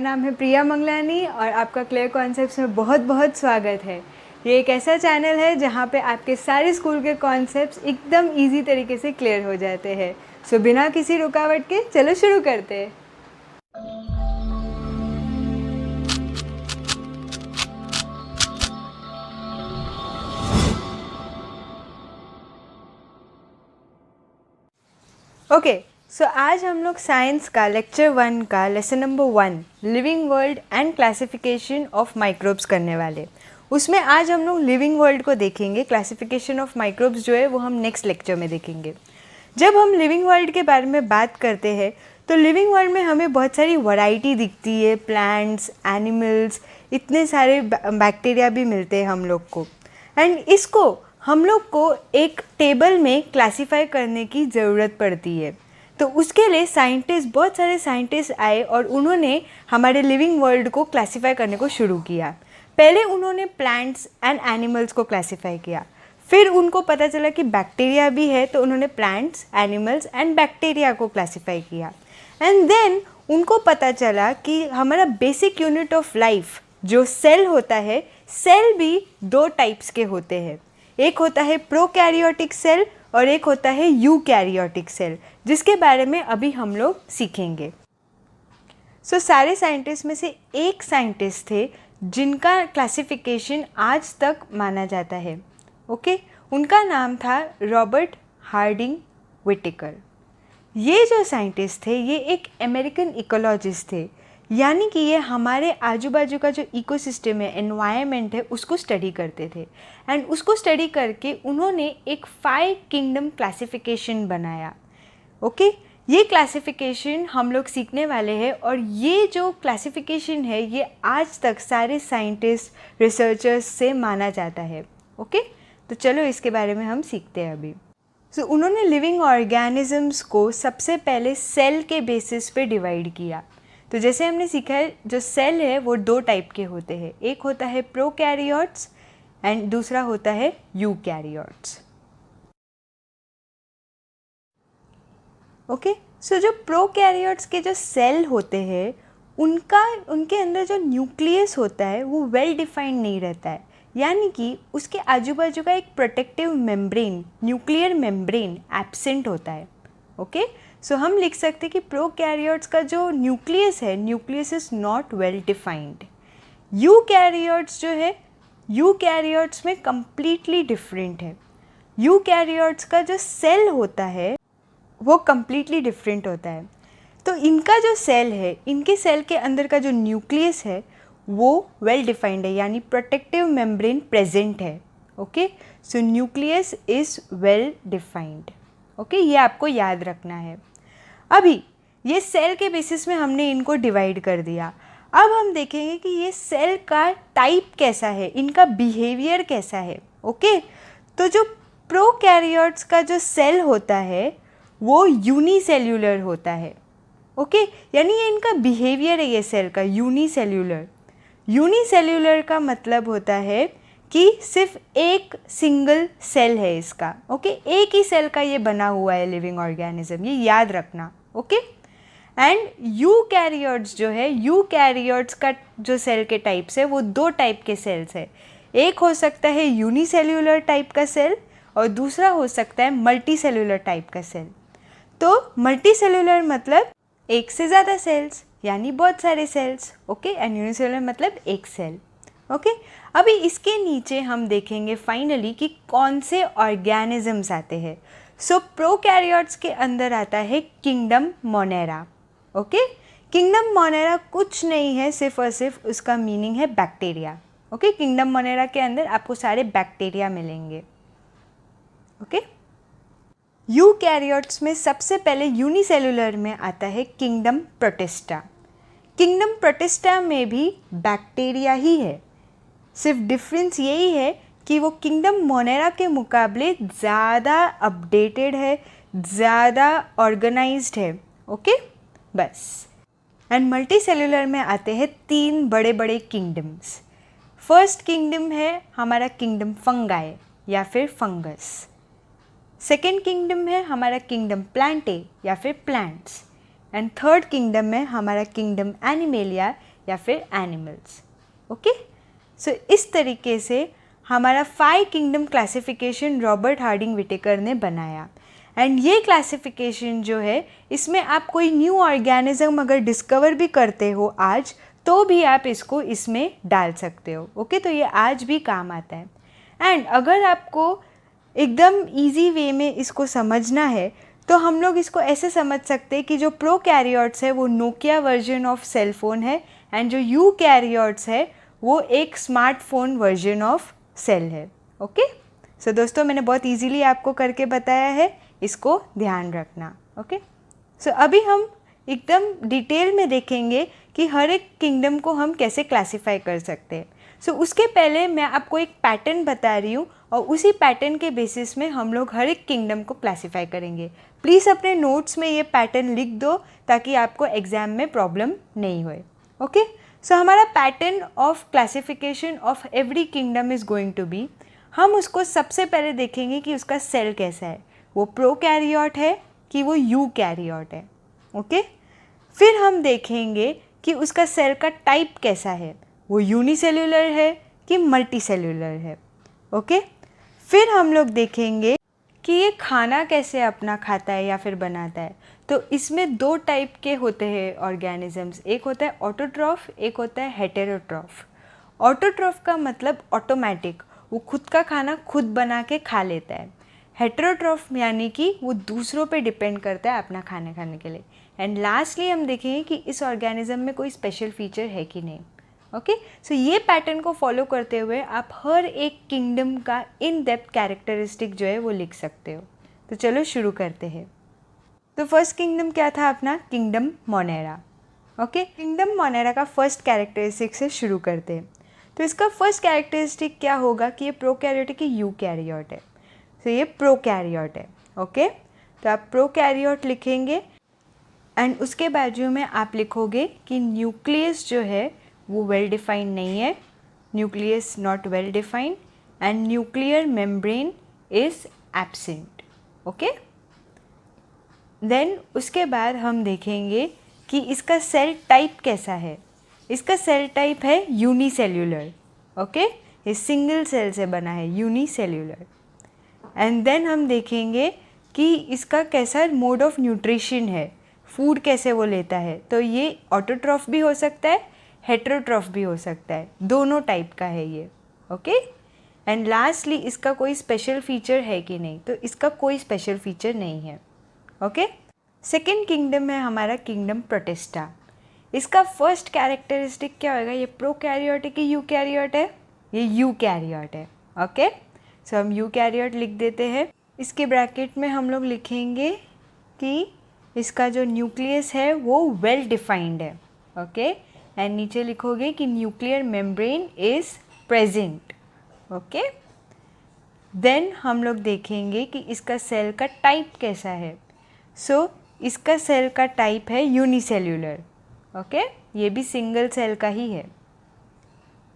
नाम है प्रिया मंगलानी और आपका क्लियर कॉन्सेप्ट्स में बहुत बहुत स्वागत है। ये एक ऐसा चैनल है जहाँ पे आपके सारे स्कूल के कॉन्सेप्ट्स एकदम इजी तरीके से क्लियर हो जाते हैं। सो बिना किसी रुकावट के चलो शुरू करते हैं। ओके, सो आज हम लोग साइंस का लेक्चर 1 का lesson number 1 living world and classification of microbes करने वाले। उसमें आज हम लोग लिविंग वर्ल्ड को देखेंगे। क्लासिफिकेशन ऑफ माइक्रोब्स जो है वो हम नेक्स्ट लेक्चर में देखेंगे। जब हम लिविंग वर्ल्ड के बारे में बात करते हैं तो लिविंग वर्ल्ड में हमें बहुत सारी वैरायटी दिखती है। प्लांट्स, एनिमल्स, इतने सारे बैक्टीरिया भी मिलते हैं हम लोग को। एंड इसको हम लोग को एक टेबल में क्लासीफाई करने की ज़रूरत पड़ती है। तो उसके लिए बहुत सारे साइंटिस्ट आए और उन्होंने हमारे लिविंग वर्ल्ड को क्लासीफाई करने को शुरू किया। पहले उन्होंने प्लांट्स एंड एनिमल्स को क्लासीफाई किया, फिर उनको पता चला कि बैक्टीरिया भी है तो उन्होंने प्लांट्स, एनिमल्स एंड बैक्टीरिया को क्लासीफाई किया। एंड देन उनको पता चला कि हमारा बेसिक यूनिट ऑफ लाइफ जो सेल होता है, सेल भी 2 टाइप्स के होते हैं। एक होता है प्रोकैरियोटिक सेल और एक होता है यूकैरियोटिक सेल, जिसके बारे में अभी हम लोग सीखेंगे। सो सारे साइंटिस्ट में से एक साइंटिस्ट थे जिनका क्लासिफिकेशन आज तक माना जाता है। ओके, उनका नाम था रॉबर्ट हार्डिंग व्हिटेकर। ये जो साइंटिस्ट थे ये एक अमेरिकन इकोलॉजिस्ट थे, यानी कि ये हमारे आजू बाजू का जो इकोसिस्टम है, एनवायरनमेंट है, उसको स्टडी करते थे। एंड उसको स्टडी करके उन्होंने एक 5 किंगडम क्लासिफिकेशन बनाया। ओके, ये क्लासिफिकेशन हम लोग सीखने वाले हैं और ये जो क्लासिफिकेशन है ये आज तक सारे साइंटिस्ट, रिसर्चर्स से माना जाता है। ओके, तो चलो इसके बारे में हम सीखते हैं अभी। सो उन्होंने लिविंग ऑर्गेनिजम्स को सबसे पहले सेल के बेसिस पे डिवाइड किया। तो जैसे हमने सीखा है, जो सेल है वो 2 टाइप के होते हैं। एक होता है प्रोकैरियोट्स एंड दूसरा होता है यूकैरियोट्स। ओके, सो जो प्रोकैरियोट्स के जो सेल होते हैं उनके अंदर जो न्यूक्लियस होता है वो वेल डिफाइंड नहीं रहता है, यानी कि उसके आजू बाजू का एक protective membrane, nuclear membrane absent होता है। ओके, सो हम लिख सकते हैं कि प्रोकैरियोट्स का जो न्यूक्लियस है, nucleus is not well defined. Eukaryotes जो है, यूकैरियोट्स में कम्प्लीटली डिफरेंट है। यूकैरियोट्स का जो सेल होता है वो कम्प्लीटली डिफरेंट होता है। तो इनका जो सेल है, इनके सेल के अंदर का जो न्यूक्लियस है वो वेल डिफाइंड है, यानी प्रोटेक्टिव मेम्ब्रेन प्रेजेंट है। Okay, so nucleus is well defined. Okay, ये आपको याद रखना है। अभी ये सेल के बेसिस में हमने इनको डिवाइड कर दिया। अब हम देखेंगे कि ये सेल का टाइप कैसा है, इनका बिहेवियर कैसा है। ओके, तो जो प्रोकैरियोट्स का जो सेल होता है वो यूनिसेल्यूलर होता है। ओके, यानी ये इनका बिहेवियर है ये सेल का, यूनिसेल्यूलर। यूनिसेल्यूलर का मतलब होता है कि सिर्फ एक सिंगल सेल है इसका। ओके, एक ही सेल का ये बना हुआ है लिविंग ऑर्गेनिज्म, ये याद रखना। ओके, एंड यूकैरियोट्स जो है, यूकैरियोट्स का जो सेल के टाइप्स है वो 2 टाइप के सेल्स है। एक हो सकता है यूनिसेल्यूलर टाइप का सेल और दूसरा हो सकता है मल्टीसेल्यूलर टाइप का सेल। तो मल्टीसेल्यूलर मतलब एक से ज़्यादा सेल्स, यानी बहुत सारे सेल्स। ओके, एंड यूनिसेल्यूलर मतलब एक सेल। ओके, अभी इसके नीचे हम देखेंगे फाइनली कि कौन से ऑर्गेनिजम्स आते हैं। सो प्रोकैरियोट्स के अंदर आता है kingdom Monera. Okay, kingdom Monera कुछ नहीं है, सिर्फ और सिर्फ उसका मीनिंग है बैक्टीरिया। ओके, किंगडम मोनेरा के अंदर आपको सारे बैक्टीरिया मिलेंगे। ओके, यूकैरियोट्स में सबसे पहले यूनिसेल्यूलर में आता है किंगडम प्रोटिस्टा। किंगडम प्रोटिस्टा में भी बैक्टीरिया ही है, सिर्फ डिफरेंस यही है कि वो किंगडम मोनेरा के मुकाबले ज़्यादा अपडेटेड है, ज़्यादा ऑर्गेनाइज्ड है। ओके, बस। एंड मल्टी सेल्यूलर में आते हैं 3 बड़े बड़े किंगडम्स। फर्स्ट किंगडम है हमारा किंगडम फंगाई या फिर फंगस। सेकेंड किंगडम है हमारा किंगडम प्लांटे या फिर प्लांट्स। एंड थर्ड किंगडम है हमारा किंगडम एनिमेलिया या फिर एनिमल्स। ओके, सो इस तरीके से हमारा 5 kingdom classification Robert Harding Whittaker ने बनाया। एंड ये क्लासिफिकेशन जो है, इसमें आप कोई न्यू ऑर्गेनिज्म अगर डिस्कवर भी करते हो आज, तो भी आप इसको इसमें डाल सकते हो। ओके, तो ये आज भी काम आता है। एंड अगर आपको एकदम इजी वे में इसको समझना है तो हम लोग इसको ऐसे समझ सकते हैं कि जो प्रोकैरियोट्स है वो Nokia version of cell phone है, एंड जो यूकैरियोट्स है वो एक स्मार्टफोन वर्जन ऑफ सेल है। ओके, सो दोस्तों मैंने बहुत इजीली आपको करके बताया है, इसको ध्यान रखना। ओके, सो अभी हम एकदम डिटेल में देखेंगे कि हर एक किंगडम को हम कैसे क्लासीफाई कर सकते हैं। सो उसके पहले मैं आपको एक पैटर्न बता रही हूँ और उसी पैटर्न के बेसिस में हम लोग हर एक किंगडम को क्लासीफाई करेंगे। प्लीज़ अपने नोट्स में ये पैटर्न लिख दो ताकि आपको एग्ज़ाम में प्रॉब्लम नहीं होए। ओके, सो हमारा pattern of classification of every kingdom is going to be, हम उसको सबसे पहले देखेंगे कि उसका सेल कैसा है, वो प्रोकैरियोट है कि वो यूकैरियोट है। ओके, फिर हम देखेंगे कि उसका सेल का टाइप कैसा है, वो यूनिसेल्यूलर है कि मल्टीसेल्यूलर है। ओके, फिर हम लोग देखेंगे कि ये खाना कैसे अपना खाता है या फिर बनाता है। तो इसमें 2 टाइप के होते हैं ऑर्गेनिजम्स, एक होता है ऑटोट्रॉफ, एक होता है हेटेरोट्रॉफ। ऑटोट्रॉफ का मतलब ऑटोमेटिक, वो खुद का खाना खुद बना के खा लेता है। हेटेरोट्रॉफ यानी कि वो दूसरों पे डिपेंड करता है अपना खाना खाने के लिए। एंड लास्टली हम देखेंगे कि इस ऑर्गेनिज्म में कोई स्पेशल फीचर है कि नहीं। ओके, सो ये पैटर्न को फॉलो करते हुए आप हर एक किंगडम का इन डेप्थ कैरेक्टरिस्टिक जो है वो लिख सकते हो। तो चलो शुरू करते हैं। तो फर्स्ट किंगडम क्या था अपना, kingdom Monera. Okay, kingdom Monera का फर्स्ट कैरेक्टरिस्टिक से शुरू करते हैं। तो इसका फर्स्ट कैरेक्टरिस्टिक क्या होगा कि ये प्रोकैरियोट है कि यूकैरियोट है। तो ये प्रोकैरियोट है। ओके, तो आप प्रोकैरियोट लिखेंगे एंड उसके बाजू में आप लिखोगे कि न्यूक्लियस जो है वो वेल डिफाइंड नहीं है, nucleus not well defined and nuclear membrane is absent. Okay, then उसके बाद हम देखेंगे कि इसका सेल टाइप कैसा है। इसका सेल टाइप है यूनिसेल्यूलर। ओके, ये सिंगल सेल से बना है, यूनिसेल्यूलर। एंड देन हम देखेंगे कि इसका कैसा मोड ऑफ न्यूट्रिशन है, फूड कैसे वो लेता है। तो ये ऑटोट्रॉफ भी हो सकता है, हेटेरोट्रॉफ भी हो सकता है, दोनों टाइप का है ये। ओके, एंड लास्टली इसका कोई स्पेशल फीचर है कि नहीं, तो इसका कोई स्पेशल फीचर नहीं है। ओके, सेकेंड किंगडम है हमारा किंगडम प्रोटिस्टा। इसका फर्स्ट कैरेक्टरिस्टिक क्या होगा, ये प्रोकैरियोट है कि यूकैरियोट है, ये यूकैरियोट है। ओके, सो हम यूकैरियोट लिख देते हैं। इसके ब्रैकेट में हम लोग लिखेंगे कि इसका जो न्यूक्लियस है वो वेल डिफाइंड है। ओके, एंड नीचे लिखोगे कि nuclear membrane is present. Okay, then हम लोग देखेंगे कि इसका सेल का टाइप कैसा है। सो इसका सेल का टाइप है यूनिसेल्यूलर। ओके, ये भी सिंगल सेल का ही है,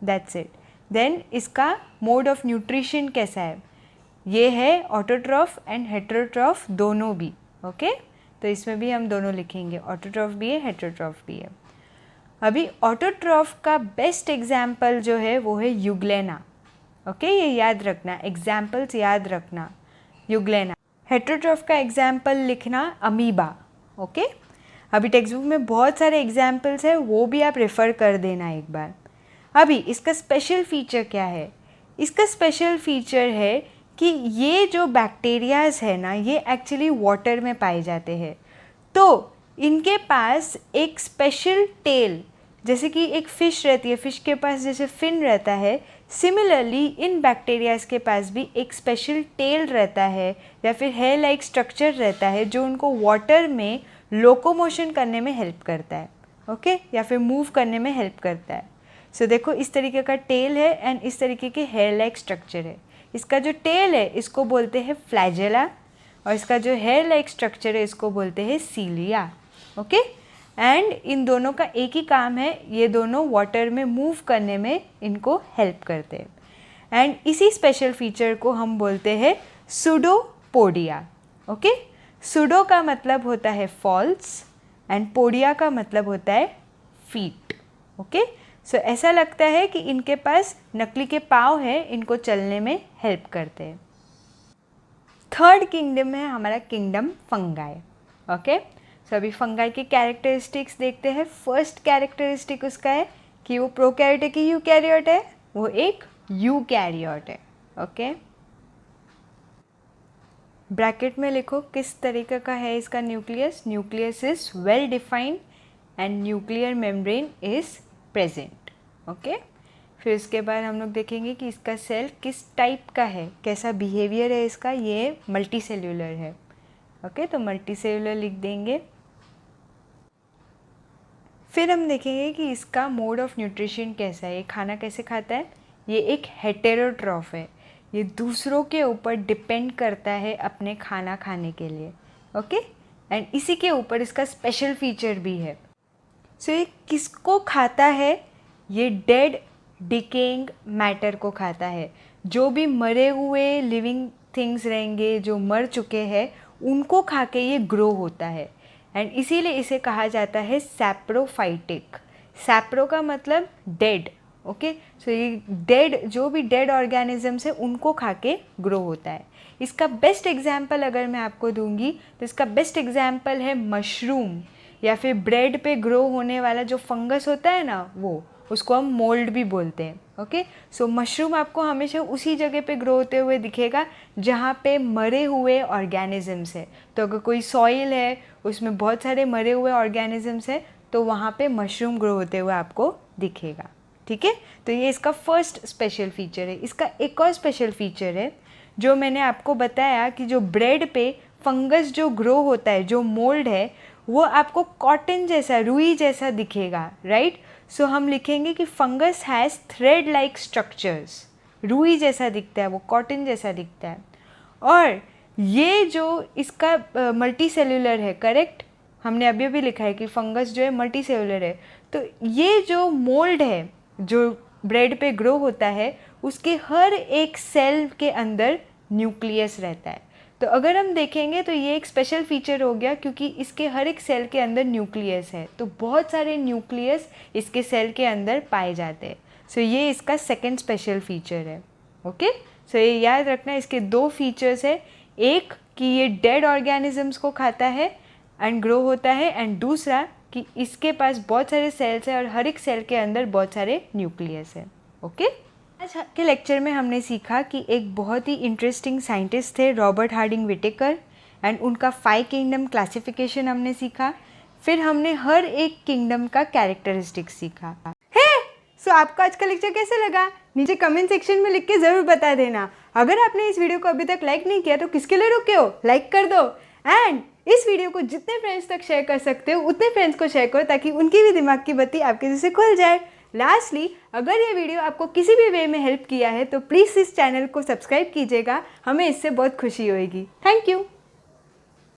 दैट्स इट। देन इसका मोड ऑफ न्यूट्रिशन कैसा है, ये है ऑटोट्रॉफ एंड हेटेरोट्रॉफ दोनों भी। ओके, तो इसमें भी हम दोनों लिखेंगे, ऑटोट्रॉफ भी है, हेटेरोट्रॉफ भी है। अभी ऑटोट्रॉफ का बेस्ट एग्जाम्पल जो है वो है यूग्लेना। ओके, ये याद रखना, एग्जाम्पल्स याद रखना, यूग्लेना। हेटेरोट्रॉफ का एग्जाम्पल लिखना अमीबा। ओके, अभी टेक्स्ट बुक में बहुत सारे एग्जाम्पल्स है, वो भी आप रेफ़र कर देना एक बार। अभी इसका स्पेशल फीचर क्या है, इसका स्पेशल फीचर है कि ये जो बैक्टीरियाज है ना, ये एक्चुअली वाटर में पाए जाते हैं। तो इनके पास एक स्पेशल टेल, जैसे कि एक फ़िश रहती है, फ़िश के पास जैसे फिन रहता है, सिमिलरली इन बैक्टीरियाज के पास भी एक स्पेशल टेल रहता है या फिर हेयर लाइक स्ट्रक्चर रहता है जो उनको वाटर में लोकोमोशन करने में हेल्प करता है। ओके, या फिर मूव करने में हेल्प करता है। सो देखो इस तरीके का टेल है एंड इस तरीके के हेयर लाइक स्ट्रक्चर है। इसका जो टेल है इसको बोलते हैं फ्लैजेला और इसका जो हेयर लाइक स्ट्रक्चर है इसको बोलते हैं सीलिया। ओके, एंड इन दोनों का एक ही काम है, ये दोनों वाटर में मूव करने में इनको हेल्प करते हैं। एंड इसी स्पेशल फीचर को हम बोलते हैं सुडोपोडिया। ओके, सुडो का मतलब होता है फॉल्स एंड पोडिया का मतलब होता है फीट। ओके, सो ऐसा लगता है कि इनके पास नकली के पाँव है, इनको चलने में हेल्प करते हैं। थर्ड किंगडम है हमारा किंगडम फंगाई। ओके, सो अभी फंगाई के कैरेक्टरिस्टिक्स देखते हैं। फर्स्ट कैरेक्टरिस्टिक उसका है कि वो प्रोकैरियोट है कि यूकैरियोट है, वो एक यूकैरियोट है। ओके, ब्रैकेट में लिखो किस तरीके का है इसका nucleus. Nucleus is well defined and nuclear membrane is present. Okay, फिर उसके बाद हम लोग देखेंगे कि इसका सेल किस टाइप का है, कैसा बिहेवियर है इसका। ये मल्टी सेल्यूलर है। ओके, तो मल्टी सेल्यूलर लिख देंगे। फिर हम देखेंगे कि इसका मोड ऑफ न्यूट्रिशन कैसा है, ये खाना कैसे खाता है। ये एक हेटेरोट्रॉफ है, ये दूसरों के ऊपर डिपेंड करता है अपने खाना खाने के लिए। ओके, एंड इसी के ऊपर इसका स्पेशल फीचर भी है। सो ये किसको खाता है, ये डेड डिकेइंग मैटर को खाता है। जो भी मरे हुए लिविंग थिंग्स रहेंगे, जो मर चुके हैं, उनको खा के ये ग्रो होता है। एंड इसीलिए इसे कहा जाता है सैप्रोफाइटिक। सैप्रो का मतलब डेड। ओके, सो ये डेड, जो भी डेड ऑर्गेनिजम्स है उनको खा के ग्रो होता है। इसका बेस्ट एग्जाम्पल अगर मैं आपको दूंगी तो इसका बेस्ट एग्जाम्पल है मशरूम, या फिर ब्रेड पे ग्रो होने वाला जो फंगस होता है ना, वो उसको हम मोल्ड भी बोलते हैं। ओके, सो मशरूम आपको हमेशा उसी जगह पे ग्रो होते हुए दिखेगा जहाँ पे मरे हुए ऑर्गेनिजम्स है। तो अगर कोई सॉइल है उसमें बहुत सारे मरे हुए ऑर्गेनिजम्स है तो वहाँ पे मशरूम ग्रो होते हुए आपको दिखेगा। ठीक है, तो ये इसका फर्स्ट स्पेशल फीचर है। इसका एक और स्पेशल फीचर है जो मैंने आपको बताया कि जो ब्रेड पे फंगस जो ग्रो होता है, जो मोल्ड है, वो आपको कॉटन जैसा, रुई जैसा दिखेगा, राइट। सो हम लिखेंगे कि fungus has thread like structures. रुई जैसा दिखता है, वो कॉटन जैसा दिखता है। और ये जो इसका मल्टी सेल्यूलर है, करेक्ट, हमने अभी अभी लिखा है कि फंगस जो है मल्टी सेल्यूलर है। तो ये जो मोल्ड है जो ब्रेड पे ग्रो होता है, उसके हर एक सेल के अंदर न्यूक्लियस रहता है। तो अगर हम देखेंगे तो ये एक स्पेशल फीचर हो गया क्योंकि इसके हर एक सेल के अंदर न्यूक्लियस है। तो बहुत सारे न्यूक्लियस इसके सेल के अंदर पाए जाते हैं। सो ये इसका सेकंड स्पेशल फीचर है। ओके, सो ये याद रखना, इसके दो फीचर्स है, एक कि ये डेड ऑर्गेनिजम्स को खाता है एंड ग्रो होता है, एंड दूसरा कि इसके पास बहुत सारे सेल्स हैं और हर एक सेल के अंदर बहुत सारे न्यूक्लियस है। ओके, आज के लेक्चर में हमने सीखा कि एक बहुत ही इंटरेस्टिंग साइंटिस्ट थे रॉबर्ट हार्डिंग व्हिटेकर, एंड उनका 5 किंगडम क्लासिफिकेशन हमने सीखा। फिर हमने हर एक किंगडम का कैरेक्टरिस्टिक्स सीखा है। सो आपको आज का लेक्चर कैसे लगा, नीचे कमेंट सेक्शन में लिख के ज़रूर बता देना। अगर आपने इस वीडियो को अभी तक लाइक नहीं किया तो किसके लिए रुके हो, लाइक कर दो। एंड इस वीडियो को जितने फ्रेंड्स तक शेयर कर सकते हो उतने फ्रेंड्स को शेयर करो ताकि उनकी भी दिमाग की बत्ती आपके जैसे खुल जाए। लास्टली, अगर ये वीडियो आपको किसी भी वे में हेल्प किया है तो प्लीज़ इस चैनल को सब्सक्राइब कीजिएगा, हमें इससे बहुत खुशी होगी। Thank you.